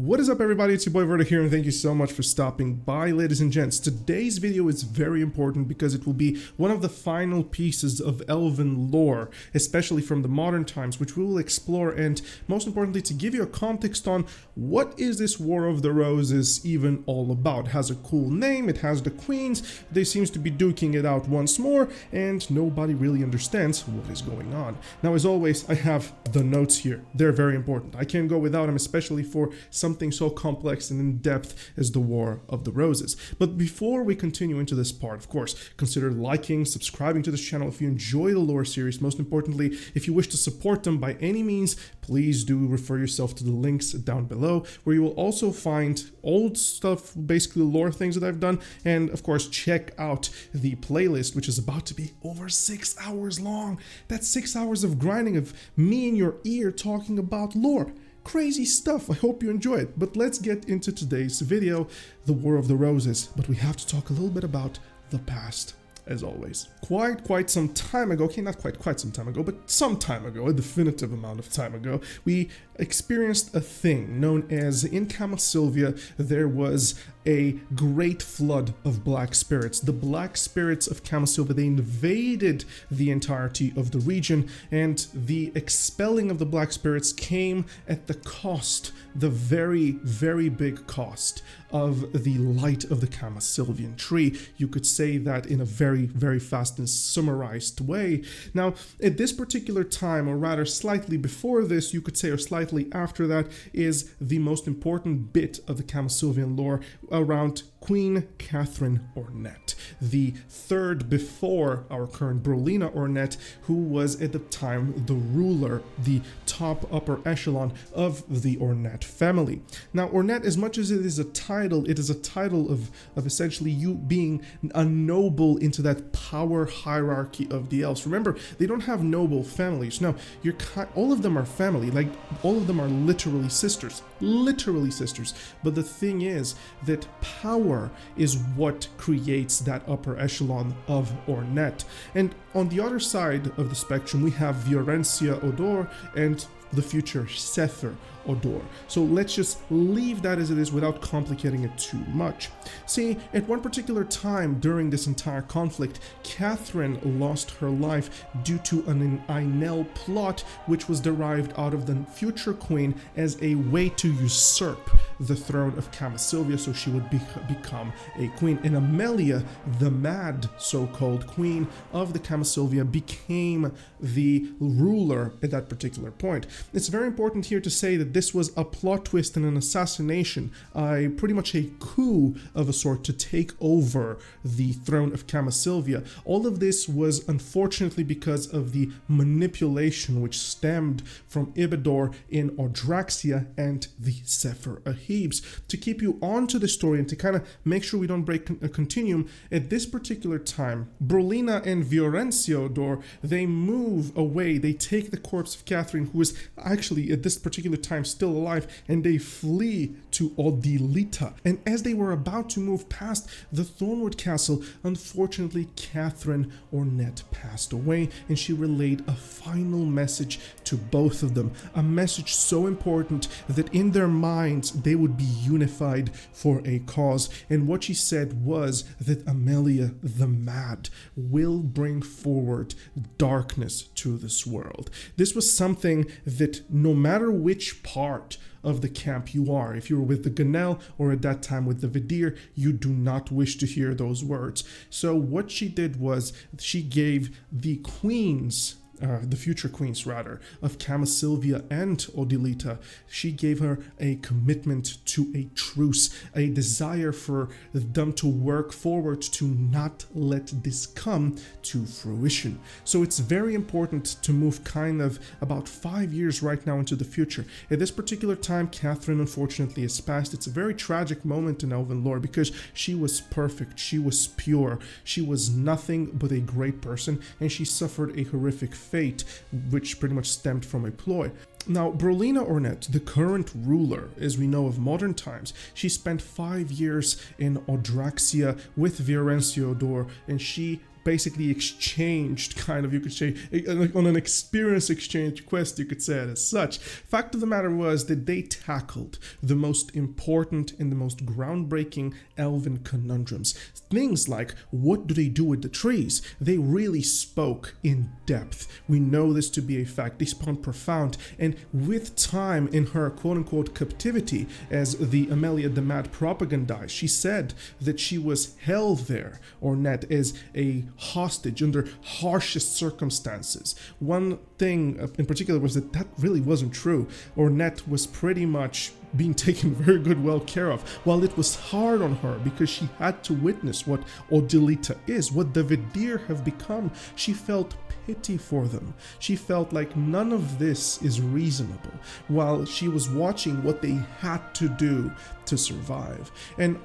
What is up, everybody? It's your boy Verta here, and thank you so much for stopping by, ladies and gents. Today's video is very important because it will be one of the final pieces of Elven lore, especially from the modern times, which we will explore, and most importantly, to give you a context on what is this War of the Roses even all about. It has a cool name, it has the queens, they seems to be duking it out once more, and nobody really understands what is going on. Now, as always, I have the notes here. They're very important. I can't go without them, especially for something so complex and in-depth as the War of the Roses. But before we continue into this part, of course, consider liking, subscribing to this channel if you enjoy the lore series. Most importantly, if you wish to support them by any means, please do refer yourself to the links down below, where you will also find old stuff, basically lore things that I've done, and of course check out the playlist, which is about to be over 6 hours long. That's 6 hours of grinding of me in your ear talking about lore. Crazy stuff. I hope you enjoy it. But let's get into today's video, the War of the Roses. But we have to talk a little bit about the past, as always. Quite some time ago, okay, not quite some time ago, but some time ago, a definitive amount of time ago, we experienced a thing known as, in Kamasylvia, there was a great flood of black spirits. The black spirits of Kamasylvia, they invaded the entirety of the region, and the expelling of the black spirits came at the cost, the very big cost of the light of the Kamasylvian tree. You could say that in a very fast and summarized way. Now, at this particular time, or rather slightly before this, you could say, or slightly after that, is the most important bit of the Kamasylvian lore around Queen Catherine Ornette, the third before our current Brolina Ornette, who was at the time the ruler, the top upper echelon of the Ornette family. Now, Ornette, as much as it is a title of essentially you being a noble into that power hierarchy of the elves. Remember, they don't have noble families. No, all of them are family, like all of them are literally sisters, but the thing is that power is what creates that upper echelon of Ornette. And on the other side of the spectrum, we have Viorencia Odor and the future Sether Odor. So let's just leave that as it is without complicating it too much. See, at one particular time during this entire conflict, Catherine lost her life due to an Ainel plot, which was derived out of the future queen as a way to usurp the throne of Kamasylvia, so she would become a queen. And Amelia, the mad so-called queen of the Kamasylvia, became the ruler at that particular point. It's very important here to say that this was a plot twist and an assassination, pretty much a coup of a sort to take over the throne of Kamasylvia. All of this was unfortunately because of the manipulation which stemmed from Ibidor in Odraxia and the Sefer Ahibs. To keep you on to the story and to kind of make sure we don't break a continuum, at this particular time, Brolina and Viorenciodor, they move away, they take the corpse of Catherine, who is actually at this particular time still alive, and they flee to Odilita. And as they were about to move past the Thornwood Castle, unfortunately Catherine Ornette passed away, and she relayed a final message to both of them, a message so important that in their minds they would be unified for a cause. And what she said was that Amelia the Mad will bring forward darkness to this world. This was something that no matter which part of the camp you are, if you were with the Ganel or at that time with the Vidir, you do not wish to hear those words. So what she did was she gave the queens, the future queens rather, of Kamasylvia and Odilita, she gave her a commitment to a truce, a desire for them to work forward to not let this come to fruition. So it's very important to move kind of about 5 years right now into the future. At this particular time, Catherine unfortunately has passed. It's a very tragic moment in Elven lore because she was perfect, she was pure, she was nothing but a great person, and she suffered a horrific fate, which pretty much stemmed from a ploy. Now, Brolina Ornette, the current ruler, as we know of modern times, she spent 5 years in Odraxia with Viorenciodor, and she basically exchanged, kind of, you could say, on an experience exchange quest, you could say it as such. Fact of the matter was that they tackled the most important and the most groundbreaking elven conundrums. Things like, what do they do with the trees? They really spoke in depth. We know this to be a fact. They spawned profound, and with time in her quote-unquote captivity, as the Amelia the Mad propagandized, she said that she was held there, or net, as a hostage under harshest circumstances. One thing in particular was that really wasn't true. Ornette was pretty much being taken very well care of, while it was hard on her because she had to witness what Odilita is, what the Vidir have become. She felt pity for them. She felt like none of this is reasonable, while she was watching what they had to do to survive. And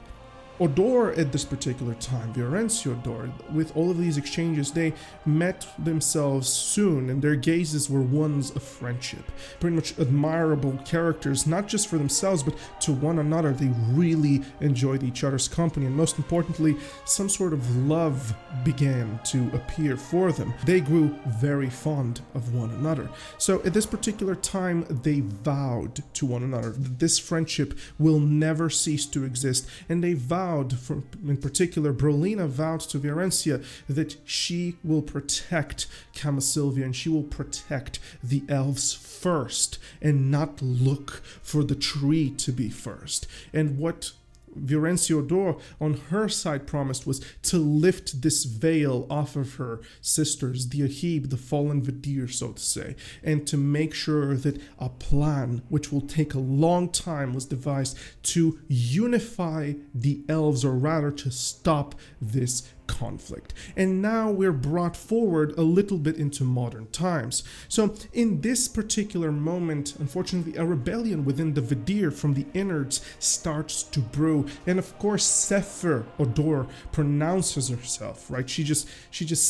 Odor at this particular time, Viorencio Odor, with all of these exchanges, they met themselves soon, and their gazes were ones of friendship. Pretty much admirable characters, not just for themselves, but to one another. They really enjoyed each other's company, and most importantly, some sort of love began to appear for them. They grew very fond of one another. So at this particular time, they vowed to one another that this friendship will never cease to exist, and they vowed, in particular, Brolina vowed to Viorencia that she will protect Kamasylvia and she will protect the elves first and not look for the tree to be first. And what Viorencio Odor on her side promised was to lift this veil off of her sisters, the Ahib, the fallen Vidir, so to say, and to make sure that a plan, which will take a long time, was devised to unify the elves, or rather to stop this conflict. And now we're brought forward a little bit into modern times. So in this particular moment, unfortunately, a rebellion within the Vidir from the innards starts to brew. And of course, Sefer Odor pronounces herself, right? She just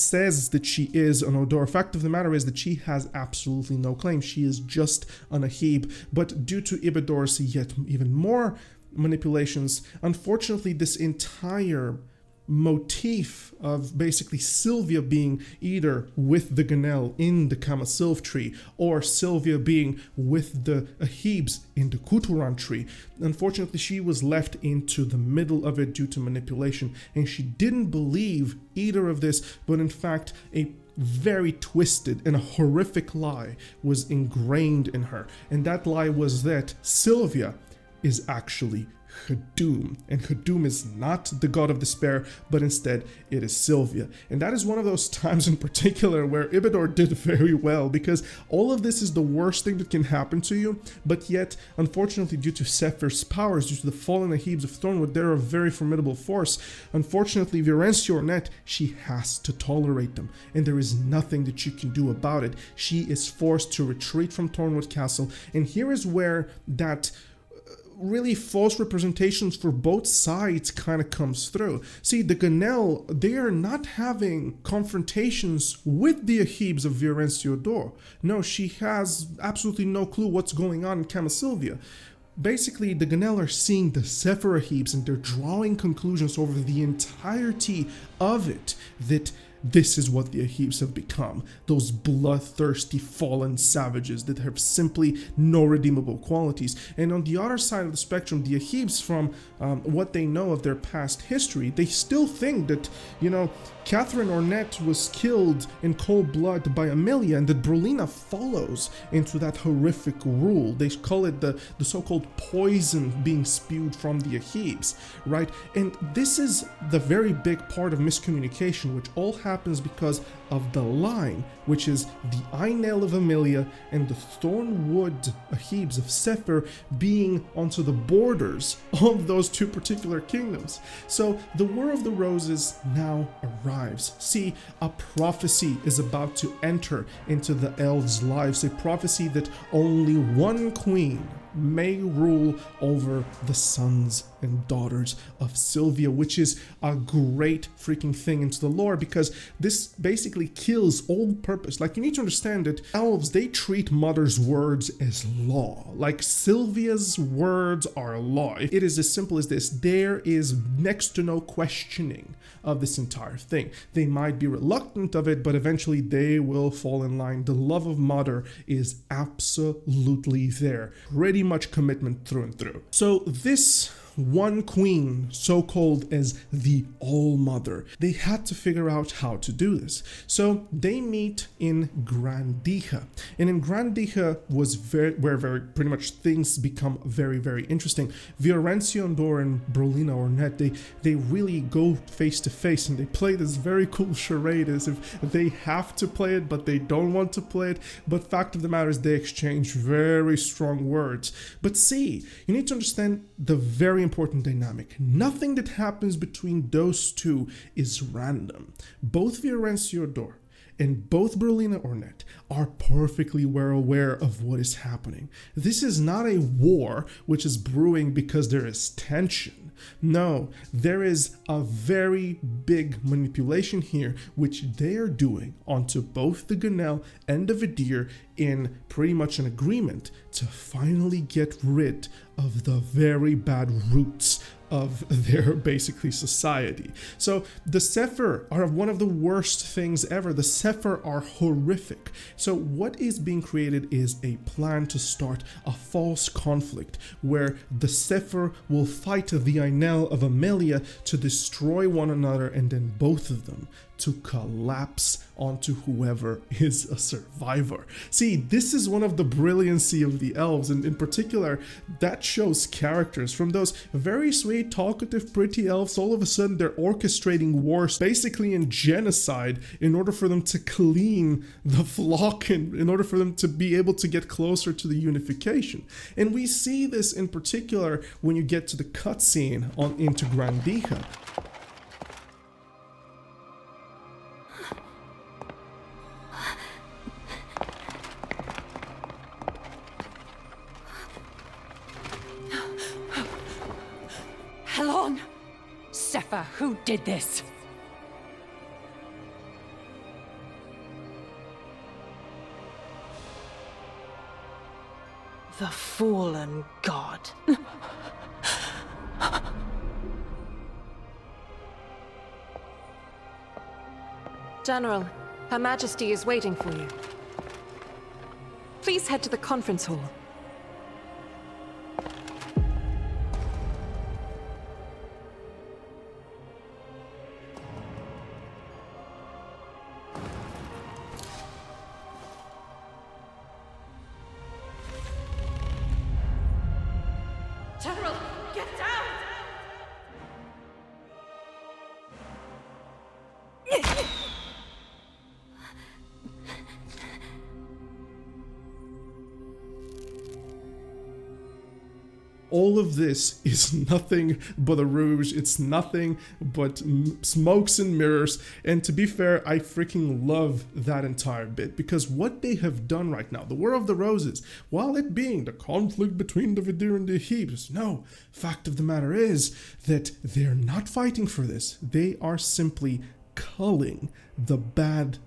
says that she is an Odor. Fact of the matter is that she has absolutely no claim. She is just an Ahib. But due to Ibidor's yet even more manipulations, unfortunately, this entire motif of basically Sylvia being either with the Ganel in the Kamasylv tree, or Sylvia being with the Ahibs in the Kuturan tree. Unfortunately, she was left into the middle of it due to manipulation, and she didn't believe either of this, but in fact, a very twisted and a horrific lie was ingrained in her, and that lie was that Sylvia is actually Hadum, and Hadum is not the god of despair, but instead it is Sylvia. And that is one of those times in particular where Ibidor did very well, because all of this is the worst thing that can happen to you, but yet, unfortunately, due to Sephir's powers, due to the fallen Ahibs of Thornwood, they're a very formidable force. Unfortunately, Viorencia Ornette, she has to tolerate them, and there is nothing that she can do about it. She is forced to retreat from Thornwood Castle, and here is where that really false representations for both sides kind of comes through. See, the Ganel, they are not having confrontations with the Ahibs of Viorencia Odor. No, she has absolutely no clue what's going on in Kamasylvia. Basically, the Ganel are seeing the Sephir Ahibs, and they're drawing conclusions over the entirety of it that this is what the Ahibs have become. Those bloodthirsty fallen savages that have simply no redeemable qualities. And on the other side of the spectrum, the Ahibs, from what they know of their past history, they still think that, you know, Catherine Ornette was killed in cold blood by Amelia, and that Brolina follows into that horrific rule. They call it the so-called poison being spewed from the Ahibs, right? And this is the very big part of miscommunication, which all happens because of the line, which is the Ainel of Amelia and the Thornwood Ahibs of Sephir being onto the borders of those two particular kingdoms. So the War of the Roses now arrives. See, a prophecy is about to enter into the elves' lives, a prophecy that only one queen may rule over the sons and daughters of Sylvia, which is a great freaking thing into the lore, because this basically kills all purpose. Like, you need to understand that elves, they treat mother's words as law. Like, Sylvia's words are law. It is as simple as this. There is next to no questioning of this entire thing. They might be reluctant of it, but eventually they will fall in line. The love of mother is absolutely there. Pretty much commitment through and through. So this one queen, so called as the All-Mother, they had to figure out how to do this. So they meet in Grandiha, and in Grandiha was where pretty much things become very interesting. Fiorencio Andor and Brolina Ornette, they really go face to face, and they play this very cool charade as if they have to play it, but they don't want to play it. But fact of the matter is, they exchange very strong words. But see, you need to understand the very important dynamic. Nothing that happens between those two is random. Both Fiorencio Andor and both Brolina Ornette are perfectly well aware of what is happening. This is not a war which is brewing because there is tension. No, there is a very big manipulation here which they are doing onto both the Gunnell and the Vidir in pretty much an agreement to finally get rid of the very bad roots of their basically society. So the Sefer are one of the worst things ever. The Sefer are horrific. So what is being created is a plan to start a false conflict where the Sefer will fight the Ainel of Amelia to destroy one another, and then both of them to collapse onto whoever is a survivor. See, this is one of the brilliancy of the elves, and in particular, that shows characters from those very sweet, talkative, pretty elves. All of a sudden, they're orchestrating wars, basically in genocide, in order for them to clean the flock and in order for them to be able to get closer to the unification. And we see this in particular when you get to the cutscene into Grandiha. Helon! Sefer, who did this? The fallen god. General, Her Majesty is waiting for you. Please head to the conference hall. General, get down! All of this is nothing but a ruse. It's nothing but smokes and mirrors. And to be fair, I freaking love that entire bit, because what they have done right now, the War of the Roses, while it being the conflict between the Vidir and the Ahibs, no, fact of the matter is that they're not fighting for this. They are simply culling the bad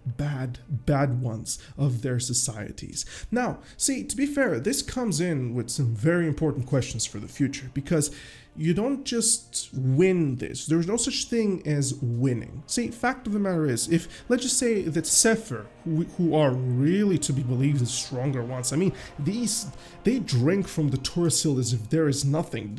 ones of their societies. Now, see, to be fair, this comes in with some very important questions for the future, because you don't just win this. There's no such thing as winning. See, fact of the matter is, if, let's just say that Sefer, who are really to be believed as stronger ones, I mean, they drink from the Torasil as if there is nothing.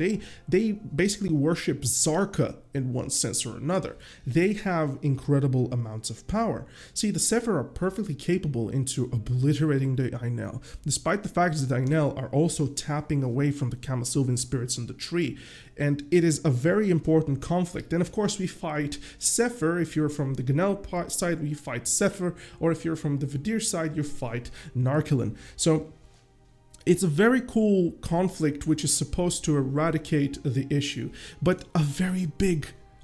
They basically worship Zarka in one sense or another. They have incredible amounts of power. See, the Sefer are perfectly capable into obliterating the Ainel, despite the fact that the Ainel are also tapping away from the Kamasylvian spirits in the tree. And it is a very important conflict. And of course, we fight Sefer. If you're from the Gunnell side, we fight Sefer. Or if you're from the Vidir side, you fight Narkilin. So it's a very cool conflict which is supposed to eradicate the issue. But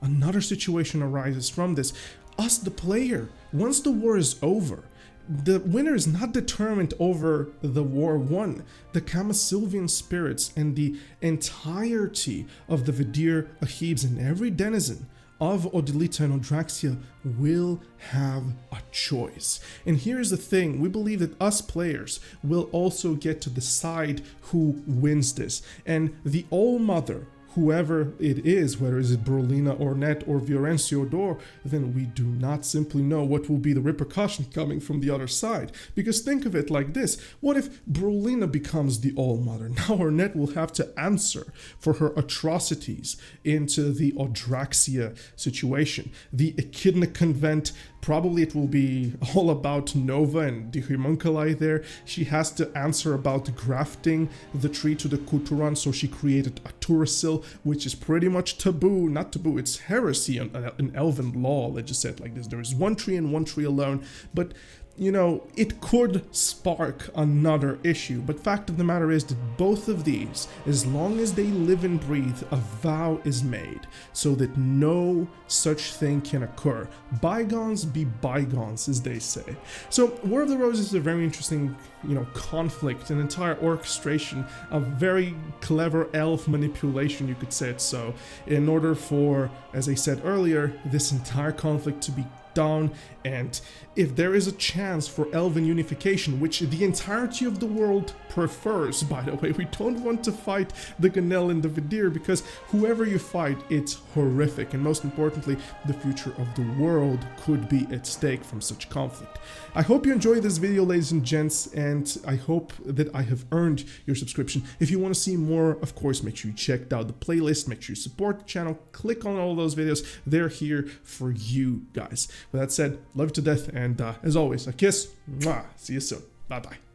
another situation arises from this. Us, the player, once the war is over, the winner is not determined over the war won. The Kamasylvian spirits and the entirety of the Vidir, Ahibs, and every denizen of Odilita and Odraxia will have a choice. And here's the thing, we believe that us players will also get to decide who wins this. And the All-Mother, whoever it is, whether it's Berlina or Net or Viorencio Dor, then we do not simply know what will be the repercussion coming from the other side. Because think of it like this, what if Berlina becomes the All-Mother? Now her Net will have to answer for her atrocities into the Odraxia situation. The Echidna Convent, probably it will be all about Nova and the homunculi there. She has to answer about grafting the tree to the Kuturan, so she created a Turasil, which is pretty much taboo, not taboo, it's heresy in Elven law, let's just say it like this. There is one tree and one tree alone, but you know, it could spark another issue, but fact of the matter is that both of these, as long as they live and breathe, a vow is made so that no such thing can occur. Bygones be bygones, as they say. So War of the Roses is a very interesting, you know, conflict, an entire orchestration, a very clever elf manipulation, you could say it so, in order for, as I said earlier, this entire conflict to be down. And if there is a chance for Elven unification, which the entirety of the world prefers, by the way, we don't want to fight the Ganel and the Vidir, because whoever you fight, it's horrific, and most importantly, the future of the world could be at stake from such conflict. I hope you enjoyed this video, ladies and gents, and I hope that I have earned your subscription. If you want to see more, of course, make sure you check out the playlist, make sure you support the channel, click on all those videos, they're here for you guys. With that said, love you to death, and as always, a kiss, mwah, see you soon, bye bye.